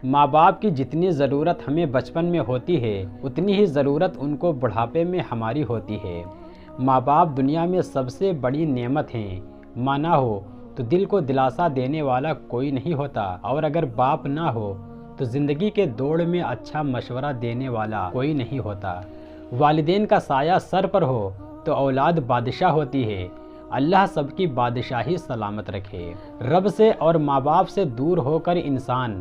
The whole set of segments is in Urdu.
ماں باپ کی جتنی ضرورت ہمیں بچپن میں ہوتی ہے اتنی ہی ضرورت ان کو بڑھاپے میں ہماری ہوتی ہے۔ ماں باپ دنیا میں سب سے بڑی نعمت ہیں۔ ماں نہ ہو تو دل کو دلاسا دینے والا کوئی نہیں ہوتا، اور اگر باپ نہ ہو تو زندگی کے دوڑ میں اچھا مشورہ دینے والا کوئی نہیں ہوتا۔ والدین کا سایہ سر پر ہو تو اولاد بادشاہ ہوتی ہے۔ اللہ سب کی بادشاہی سلامت رکھے۔ رب سے اور ماں باپ سے دور ہو کر انسان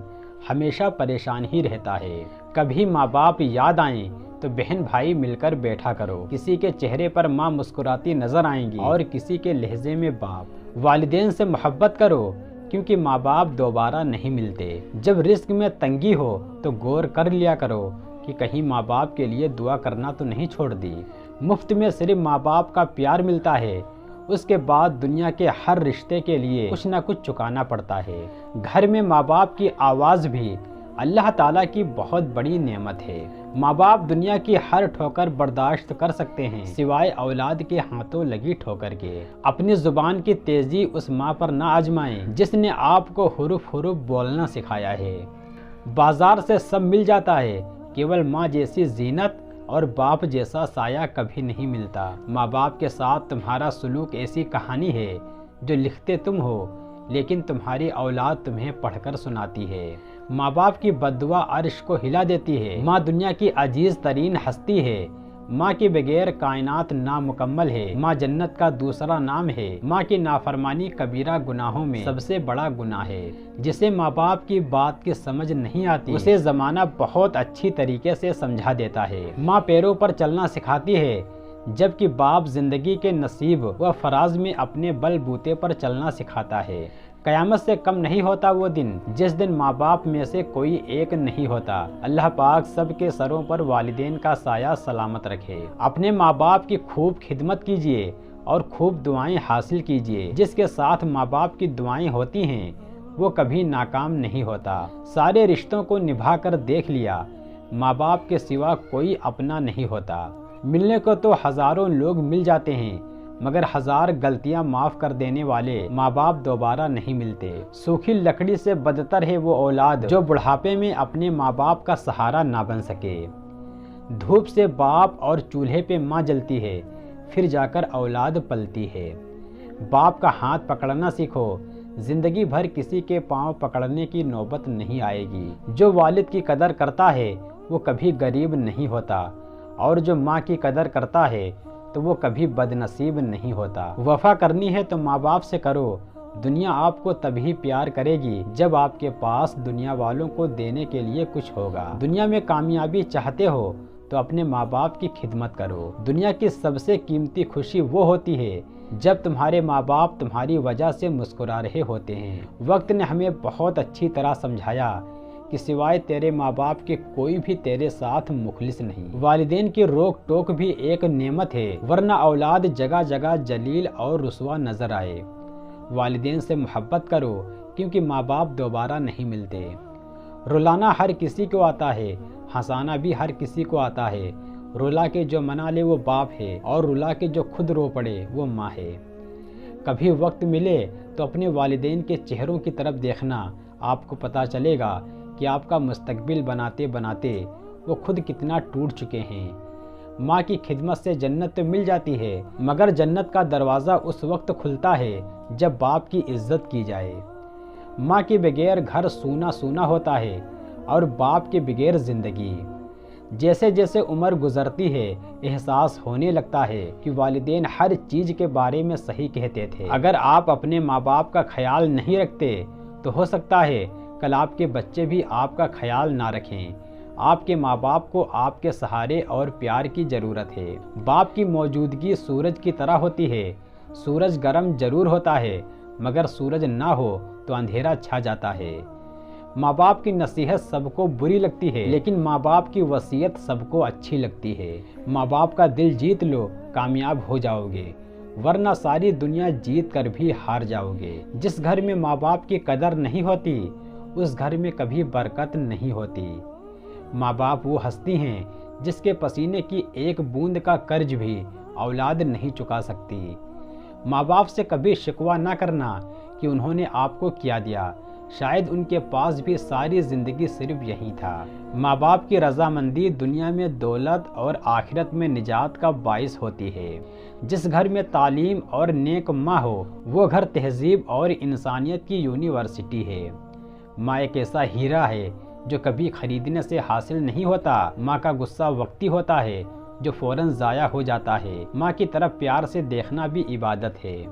ہمیشہ پریشان ہی رہتا ہے۔ کبھی ماں باپ یاد آئیں تو بہن بھائی مل کر بیٹھا کرو۔ کسی کے چہرے پر ماں مسکراتی نظر آئیں گی اور کسی کے لہجے میں باپ۔ والدین سے محبت کرو کیونکہ ماں باپ دوبارہ نہیں ملتے۔ جب رزق میں تنگی ہو تو غور کر لیا کرو کہ کہیں ماں باپ کے لیے دعا کرنا تو نہیں چھوڑ دی۔ مفت میں صرف ماں باپ کا پیار ملتا ہے، اس کے بعد دنیا کے ہر رشتے کے لیے کچھ نہ کچھ چکانا پڑتا ہے۔ گھر میں ماں باپ کی آواز بھی اللہ تعالیٰ کی بہت بڑی نعمت ہے۔ ماں باپ دنیا کی ہر ٹھوکر برداشت کر سکتے ہیں سوائے اولاد کے ہاتھوں لگی ٹھوکر کے۔ اپنی زبان کی تیزی اس ماں پر نہ آزمائیں جس نے آپ کو حروف حروف بولنا سکھایا ہے۔ بازار سے سب مل جاتا ہے، کیول ماں جیسی زینت اور باپ جیسا سایہ کبھی نہیں ملتا۔ ماں باپ کے ساتھ تمہارا سلوک ایسی کہانی ہے جو لکھتے تم ہو لیکن تمہاری اولاد تمہیں پڑھ کر سناتی ہے۔ ماں باپ کی بد دعا عرش کو ہلا دیتی ہے۔ ماں دنیا کی عزیز ترین ہستی ہے۔ ماں کے بغیر کائنات نامکمل ہے۔ ماں جنت کا دوسرا نام ہے۔ ماں کی نافرمانی کبیرہ گناہوں میں سب سے بڑا گناہ ہے۔ جسے ماں باپ کی بات کی سمجھ نہیں آتی اسے زمانہ بہت اچھی طریقے سے سمجھا دیتا ہے۔ ماں پیروں پر چلنا سکھاتی ہے جبکہ باپ زندگی کے نصیب و فراز میں اپنے بل بوتے پر چلنا سکھاتا ہے۔ قیامت سے کم نہیں ہوتا وہ دن جس دن ماں باپ میں سے کوئی ایک نہیں ہوتا۔ اللہ پاک سب کے سروں پر والدین کا سایہ سلامت رکھے۔ اپنے ماں باپ کی خوب خدمت کیجیے اور خوب دعائیں حاصل کیجیے۔ جس کے ساتھ ماں باپ کی دعائیں ہوتی ہیں وہ کبھی ناکام نہیں ہوتا۔ سارے رشتوں کو نبھا کر دیکھ لیا، ماں باپ کے سوا کوئی اپنا نہیں ہوتا۔ ملنے کو تو ہزاروں لوگ مل جاتے ہیں مگر ہزار غلطیاں معاف کر دینے والے ماں باپ دوبارہ نہیں ملتے۔ سوکھی لکڑی سے بدتر ہے وہ اولاد جو بڑھاپے میں اپنے ماں باپ کا سہارا نہ بن سکے۔ دھوپ سے باپ اور چولہے پہ ماں جلتی ہے پھر جا کر اولاد پلتی ہے۔ باپ کا ہاتھ پکڑنا سیکھو، زندگی بھر کسی کے پاؤں پکڑنے کی نوبت نہیں آئے گی۔ جو والد کی قدر کرتا ہے وہ کبھی غریب نہیں ہوتا، اور جو ماں کی قدر کرتا ہے تو وہ کبھی بد نصیب نہیں ہوتا۔ وفا کرنی ہے تو ماں باپ سے کرو، دنیا آپ کو تبھی پیار کرے گی جب آپ کے پاس دنیا والوں کو دینے کے لیے کچھ ہوگا۔ دنیا میں کامیابی چاہتے ہو تو اپنے ماں باپ کی خدمت کرو۔ دنیا کی سب سے قیمتی خوشی وہ ہوتی ہے جب تمہارے ماں باپ تمہاری وجہ سے مسکرا رہے ہوتے ہیں۔ وقت نے ہمیں بہت اچھی طرح سمجھایا کہ سوائے تیرے ماں باپ کے کوئی بھی تیرے ساتھ مخلص نہیں۔ والدین کی روک ٹوک بھی ایک نعمت ہے، ورنہ اولاد جگہ جگہ ذلیل اور رسوا نظر آئے۔ والدین سے محبت کرو کیونکہ ماں باپ دوبارہ نہیں ملتے۔ رلانا ہر کسی کو آتا ہے، ہنسانا بھی ہر کسی کو آتا ہے۔ رلا کے جو منا لے وہ باپ ہے، اور رلا کے جو خود رو پڑے وہ ماں ہے۔ کبھی وقت ملے تو اپنے والدین کے چہروں کی طرف دیکھنا، آپ کو پتہ چلے گا کہ آپ کا مستقبل بناتے بناتے وہ خود کتنا ٹوٹ چکے ہیں۔ ماں کی خدمت سے جنت تو مل جاتی ہے مگر جنت کا دروازہ اس وقت کھلتا ہے جب باپ کی عزت کی جائے۔ ماں کے بغیر گھر سونا سونا ہوتا ہے اور باپ کے بغیر زندگی۔ جیسے جیسے عمر گزرتی ہے احساس ہونے لگتا ہے کہ والدین ہر چیز کے بارے میں صحیح کہتے تھے۔ اگر آپ اپنے ماں باپ کا خیال نہیں رکھتے تو ہو سکتا ہے کل آپ کے بچے بھی آپ کا خیال نہ رکھیں۔ آپ کے ماں باپ کو آپ کے سہارے اور پیار کی ضرورت ہے۔ باپ کی موجودگی سورج کی طرح ہوتی ہے۔ سورج گرم ضرور ہوتا ہے مگر سورج نہ ہو تو اندھیرا چھا جاتا ہے۔ ماں باپ کی نصیحت سب کو بری لگتی ہے لیکن ماں باپ کی وصیت سب کو اچھی لگتی ہے۔ ماں باپ کا دل جیت لو، کامیاب ہو جاؤ گے، ورنہ ساری دنیا جیت کر بھی ہار جاؤ گے۔ جس گھر میں ماں باپ کی قدر نہیں ہوتی اس گھر میں کبھی برکت نہیں ہوتی۔ ماں باپ وہ ہستی ہیں جس کے پسینے کی ایک بوند کا قرض بھی اولاد نہیں چکا سکتی۔ ماں باپ سے کبھی شکوہ نہ کرنا کہ انہوں نے آپ کو کیا دیا، شاید ان کے پاس بھی ساری زندگی صرف یہی تھا۔ ماں باپ کی رضامندی دنیا میں دولت اور آخرت میں نجات کا باعث ہوتی ہے۔ جس گھر میں تعلیم اور نیک ماں ہو وہ گھر تہذیب اور انسانیت کی یونیورسٹی ہے۔ ماں ایک ایسا ہیرا ہے جو کبھی خریدنے سے حاصل نہیں ہوتا۔ ماں کا غصہ وقتی ہوتا ہے جو فوراً ضائع ہو جاتا ہے۔ ماں کی طرف پیار سے دیکھنا بھی عبادت ہے۔